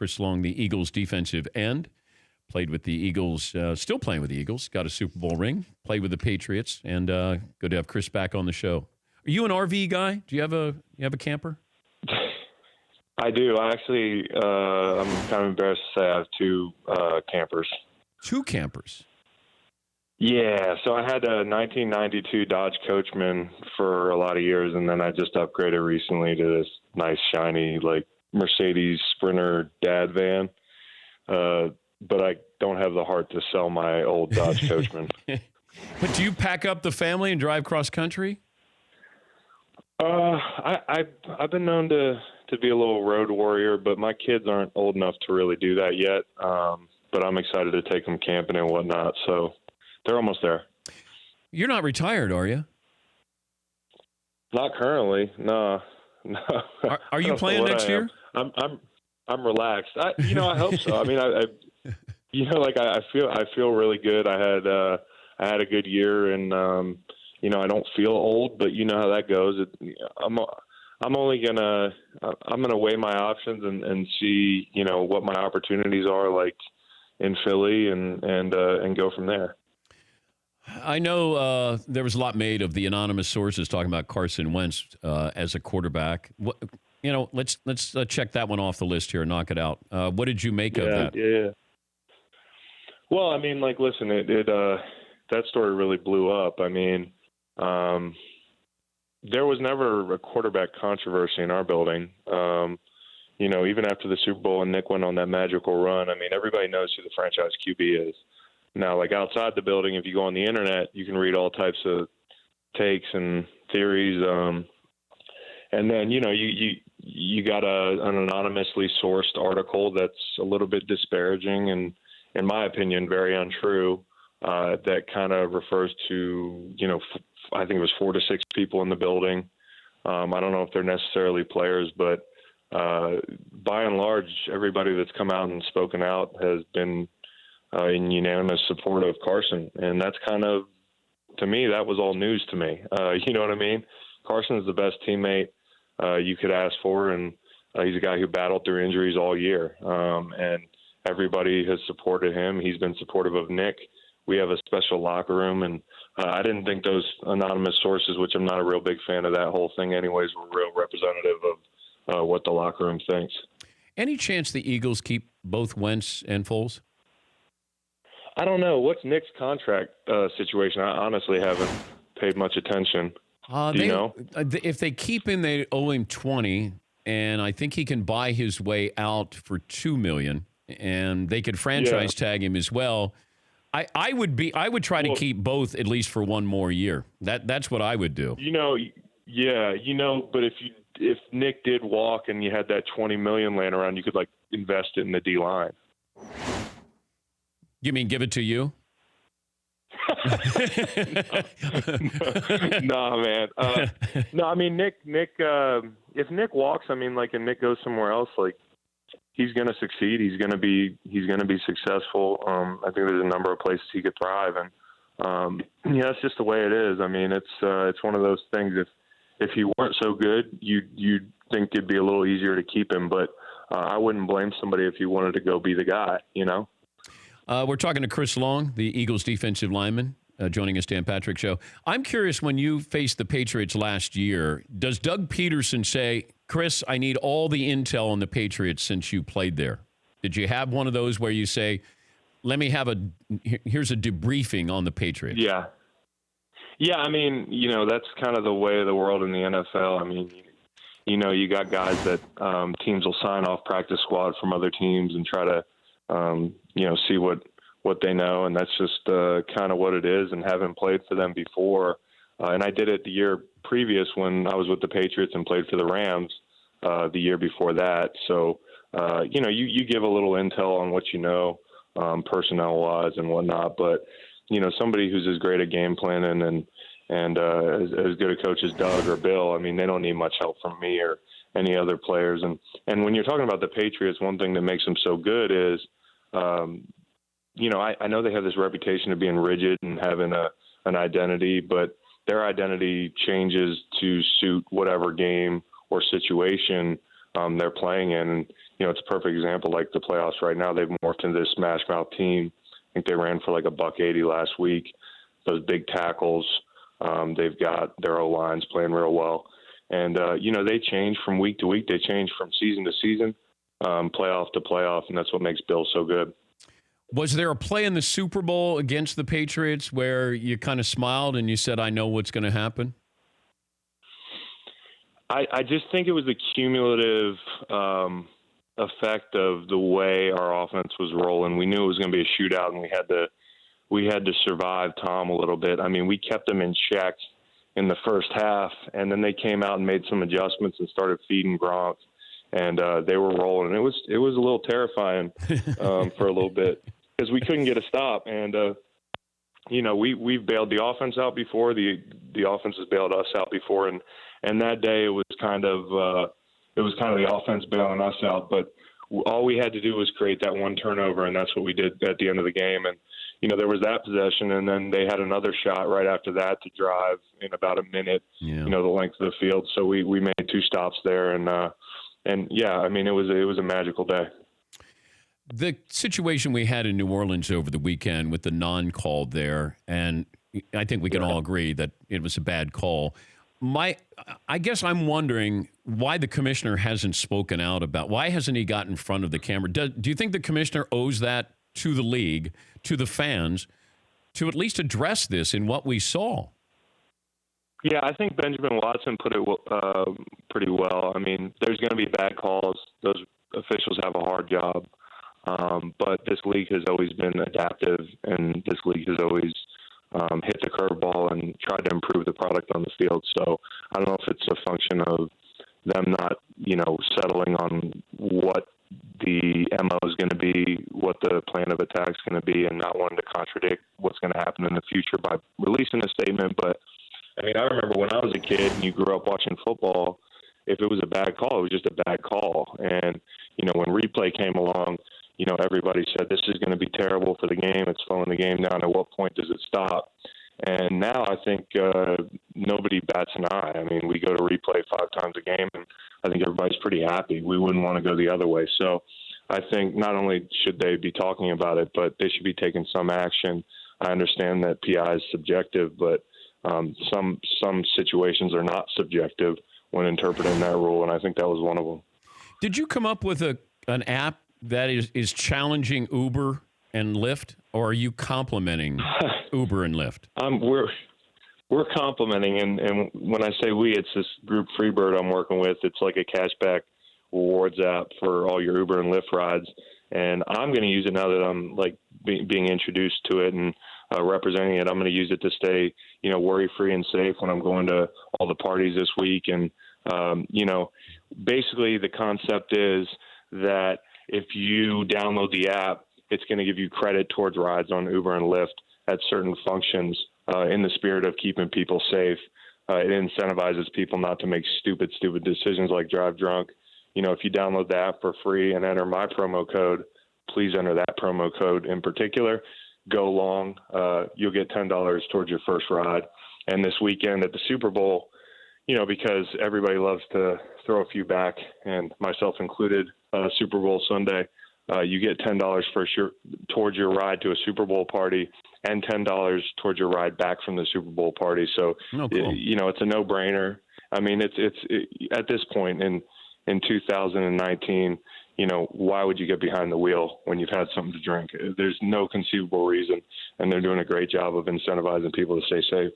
Chris Long, the Eagles defensive end. Played with the Eagles, still playing with the Eagles. Got a Super Bowl ring. Played with the Patriots. And good to have Chris back on the show. Are you an RV guy? Do you have a camper? I do. I actually, I'm kind of embarrassed to say I have two campers. Two campers? Yeah. So I had a 1992 Dodge Coachman for a lot of years, and then I just upgraded recently to this nice, shiny, like Mercedes Sprinter dad van. But I don't have the heart to sell my old Dodge Coachman. But do you pack up the family and drive cross country? I've been known to be a little road warrior, but my kids aren't old enough to really do that yet. But I'm excited to take them camping and whatnot. So they're almost there. You're not retired, are you? Not currently. No. Are you playing next year? I'm relaxed. I hope so. I mean, I feel really good. I had a good year, and I don't feel old, but you know how that goes. I'm gonna weigh my options and see what my opportunities are like in Philly and go from there. I know there was a lot made of the anonymous sources talking about Carson Wentz as a quarterback. Let's check that one off the list here and knock it out. What did you make of that? Yeah. Well, I mean, listen, that story really blew up. I mean, there was never a quarterback controversy in our building. Even after the Super Bowl and Nick went on that magical run, I mean, everybody knows who the franchise QB is. Now, outside the building, if you go on the internet, you can read all types of takes and theories. And then, you got an anonymously sourced article that's a little bit disparaging and, in my opinion, very untrue. That kind of refers to, I think it was 4 to 6 people in the building. I don't know if they're necessarily players, but by and large, everybody that's come out and spoken out has been in unanimous support of Carson. And that's kind of, to me, that was all news to me. You know what I mean? Carson's the best teammate you could ask for, and he's a guy who battled through injuries all year. And everybody has supported him. He's been supportive of Nick. We have a special locker room, and I didn't think those anonymous sources, which I'm not a real big fan of that whole thing anyways, were real representative of what the locker room thinks. Any chance the Eagles keep both Wentz and Foles? I don't know. What's Nick's contract situation? I honestly haven't paid much attention. Do you know? If they keep him, they owe him $20, and I think he can buy his way out for $2 million, and they could franchise tag him as well. I would try to keep both at least for one more year. That's what I would do. But if Nick did walk and you had that $20 million laying around, you could invest it in the D-line. You mean give it to you? No, man. No, I mean Nick. If Nick walks, I mean, and Nick goes somewhere else, he's going to succeed. He's going to be successful. I think there's a number of places he could thrive, and that's just the way it is. I mean, it's one of those things. If he weren't so good, you'd think it'd be a little easier to keep him, but I wouldn't blame somebody if he wanted to go be the guy. We're talking to Chris Long, the Eagles defensive lineman, joining us, Dan Patrick Show. I'm curious, when you faced the Patriots last year, does Doug Peterson say, Chris, I need all the intel on the Patriots since you played there? Did you have one of those where you say, here's a debriefing on the Patriots? Yeah. Yeah, I mean, that's kind of the way of the world in the NFL. I mean, you got guys that teams will sign off practice squad from other teams and try to see what they know, and that's just kind of what it is. And having played for them before, and I did it the year previous when I was with the Patriots and played for the Rams the year before that. So, you give a little intel on what personnel-wise and whatnot. But somebody who's as great at game planning and as good a coach as Doug or Bill, I mean, they don't need much help from me or any other players. And when you're talking about the Patriots, one thing that makes them so good is, I know they have this reputation of being rigid and having an identity, but their identity changes to suit whatever game or situation they're playing in. And, it's a perfect example. Like the playoffs right now, they've morphed into this smash mouth team. I think they ran for like $180 last week. Those big tackles. They've got their O-lines playing real well. And, they change from week to week. They change from season to season, playoff to playoff, and that's what makes Bill so good. Was there a play in the Super Bowl against the Patriots where you kind of smiled and you said, I know what's going to happen? I just think it was the cumulative effect of the way our offense was rolling. We knew it was going to be a shootout, and we had to survive Tom a little bit. I mean, we kept them in check in the first half, and then they came out and made some adjustments and started feeding Gronk, and they were rolling. It was a little terrifying for a little bit because we couldn't get a stop. And we've bailed the offense out before. The offense has bailed us out before, and that day it was kind of the offense bailing us out. But all we had to do was create that one turnover, and that's what we did at the end of the game. And there was that possession, and then they had another shot right after that to drive in about a minute. Yeah. The length of the field. So we made 2 stops there, and yeah, I mean it was a magical day. The situation we had in New Orleans over the weekend with the non-call there, and I think we can all agree that it was a bad call. I guess I'm wondering why the commissioner hasn't spoken out about, why hasn't he got in front of the camera? Do you think the commissioner owes that to the league, to the fans, to at least address this in what we saw? Yeah, I think Benjamin Watson put it pretty well. I mean, there's going to be bad calls. Those officials have a hard job. But this league has always been adaptive, and this league has always hit the curveball and tried to improve the product on the field. So I don't know if it's a function of them not, settling on what the MO is going to be, what the plan of attack is going to be, and not wanting to contradict what's going to happen in the future by releasing a statement. But, I mean, I remember when I was a kid and you grew up watching football, if it was a bad call, it was just a bad call. And, when replay came along, everybody said this is going to be terrible for the game. It's slowing the game down. At what point does it stop? And now I think nobody bats an eye. I mean, we go to replay 5 times a game, and I think everybody's pretty happy. We wouldn't want to go the other way. So I think not only should they be talking about it, but they should be taking some action. I understand that PI is subjective, but some situations are not subjective when interpreting that rule, and I think that was one of them. Did you come up with an app that is challenging Uber and Lyft, or are you complimenting Uber and Lyft? We're complimenting, and when I say we, it's this group Freebird I'm working with. It's like a cashback rewards app for all your Uber and Lyft rides, and I'm going to use it now that I'm like being introduced to it and representing it. I'm going to use it to stay, worry-free and safe when I'm going to all the parties this week. And basically the concept is that if you download the app, it's going to give you credit towards rides on Uber and Lyft at certain functions in the spirit of keeping people safe. It incentivizes people not to make stupid decisions like drive drunk. If you download the app for free and enter my promo code, please enter that promo code in particular, go long, you'll get $10 towards your first ride. And this weekend at the Super Bowl, because everybody loves to throw a few back, and myself included, Super Bowl Sunday, you get $10 towards your ride to a Super Bowl party and $10 towards your ride back from the Super Bowl party. So, cool. It's a no-brainer. I mean, it's at this point in 2019, why would you get behind the wheel when you've had something to drink? There's no conceivable reason, and they're doing a great job of incentivizing people to stay safe.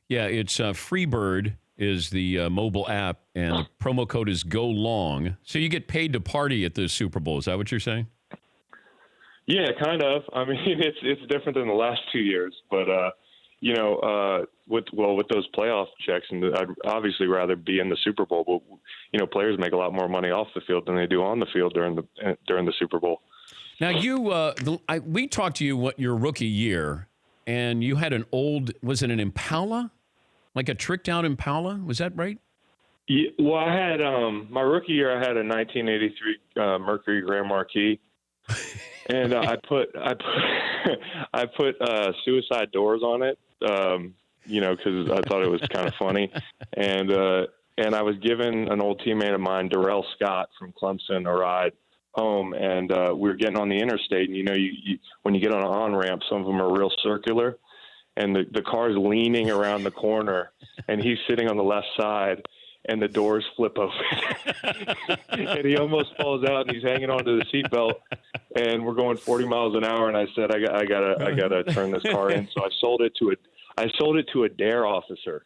Yeah, it's Freebird is the mobile app, and the promo code is Go Long. So you get paid to party at the Super Bowl. Is that what you're saying? Yeah, kind of. I mean, it's different than the last 2 years, but with those playoff checks, and I'd obviously rather be in the Super Bowl. But players make a lot more money off the field than they do on the field during the Super Bowl. Now we talked to you your rookie year, and you had was it an Impala? Like a tricked out Impala? Was that right? Yeah, well, I had my rookie year. I had a 1983 Mercury Grand Marquis, and I put suicide doors on it. Because I thought it was kind of funny, and I was giving an old teammate of mine, Darrell Scott from Clemson, a ride home, and we were getting on the interstate. And, you when you get on an on-ramp, some of them are real circular, and the car's leaning around the corner, and he's sitting on the left side, and the doors flip open. And he almost falls out, and he's hanging onto the seatbelt, and we're going 40 miles an hour. And I said, I gotta turn this car in. So I sold it to a DARE officer,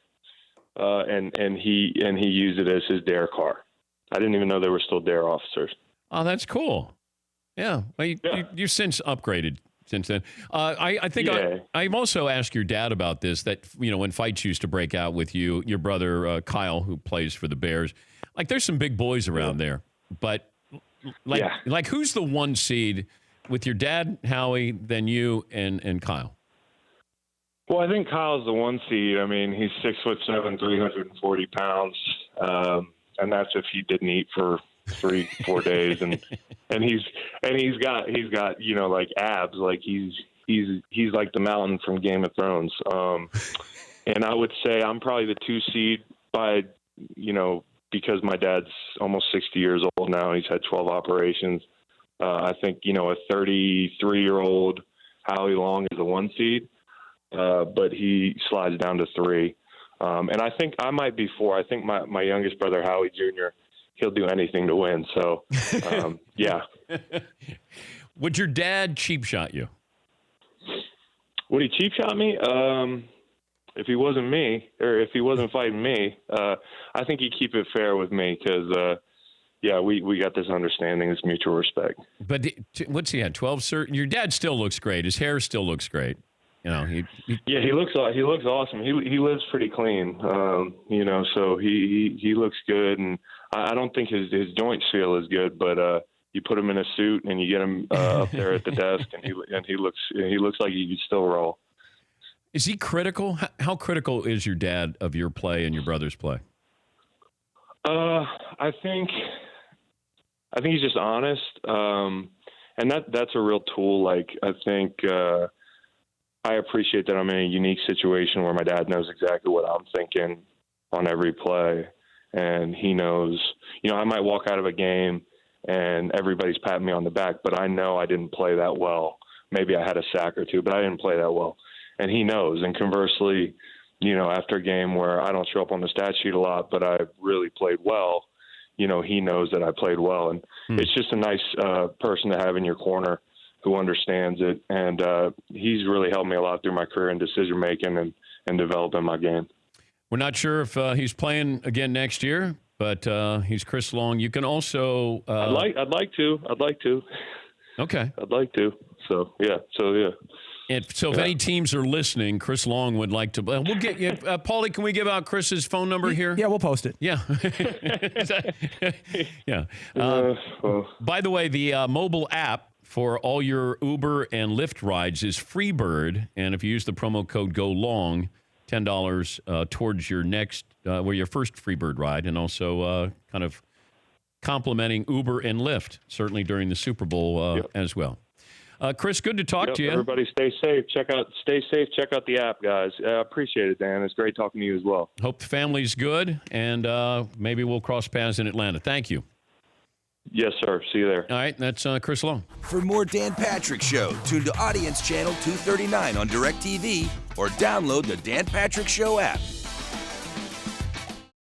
and he used it as his DARE car. I didn't even know there were still DARE officers. Oh, that's cool. Yeah. Well, you've since upgraded since then. I think I've also asked your dad about this, that, when fights used to break out with you, your brother, Kyle, who plays for the Bears, like there's some big boys around there, but like who's the one seed with your dad, Howie, then you and Kyle? Well, I think Kyle's the one seed. I mean, he's 6'7", 340 pounds. And that's if he didn't eat for 3-4 days, and he's got like abs, like he's like the mountain from Game of Thrones. And I would say I'm probably the 2 seed by because my dad's almost 60 years old now. He's had 12 operations. I think a 33-year-old Howie Long is a 1 seed, but he slides down to 3. And I think I might be 4. I think my youngest brother, Howie Jr., he'll do anything to win. So, yeah. Would your dad cheap shot you? Would he cheap shot me? If he wasn't me, or if he wasn't fighting me, I think he'd keep it fair with me because, we got this understanding, this mutual respect. But what's he had, 12? Sir? Your dad still looks great. His hair still looks great. He looks awesome. He lives pretty clean, so he looks good, and I don't think his joints feel as good, but you put him in a suit and you get him up there at the desk, and he looks like he could still roll. Is he critical? How critical is your dad of your play and your brother's play? I think he's just honest, and that's a real tool. Like I think. I appreciate that I'm in a unique situation where my dad knows exactly what I'm thinking on every play. And he knows, I might walk out of a game and everybody's patting me on the back, but I know I didn't play that well. Maybe I had a sack or two, but I didn't play that well. And he knows. And conversely, after a game where I don't show up on the stat sheet a lot, but I really played well, he knows that I played well. And it's just a nice person to have in your corner who understands it, and he's really helped me a lot through my career in decision making and developing my game. We're not sure if he's playing again next year, but he's Chris Long. You can also. I'd like to. Okay. I'd like to. So yeah. If any teams are listening, Chris Long would like to. We'll get you, Paulie. Can we give out Chris's phone number here? Yeah, we'll post it. Yeah. Yeah. By the way, the mobile app for all your Uber and Lyft rides is Freebird, and if you use the promo code GOLONG, $10 towards your next, your first Freebird ride, and also kind of complimenting Uber and Lyft, certainly during the Super Bowl as well. Chris, good to talk to you. Everybody stay safe. Stay safe. Check out the app, guys. I appreciate it, Dan. It's great talking to you as well. Hope the family's good, and maybe we'll cross paths in Atlanta. Thank you. Yes, sir. See you there. All right, that's Chris Long. For more Dan Patrick Show, tune to Audience Channel 239 on DirecTV or download the Dan Patrick Show app.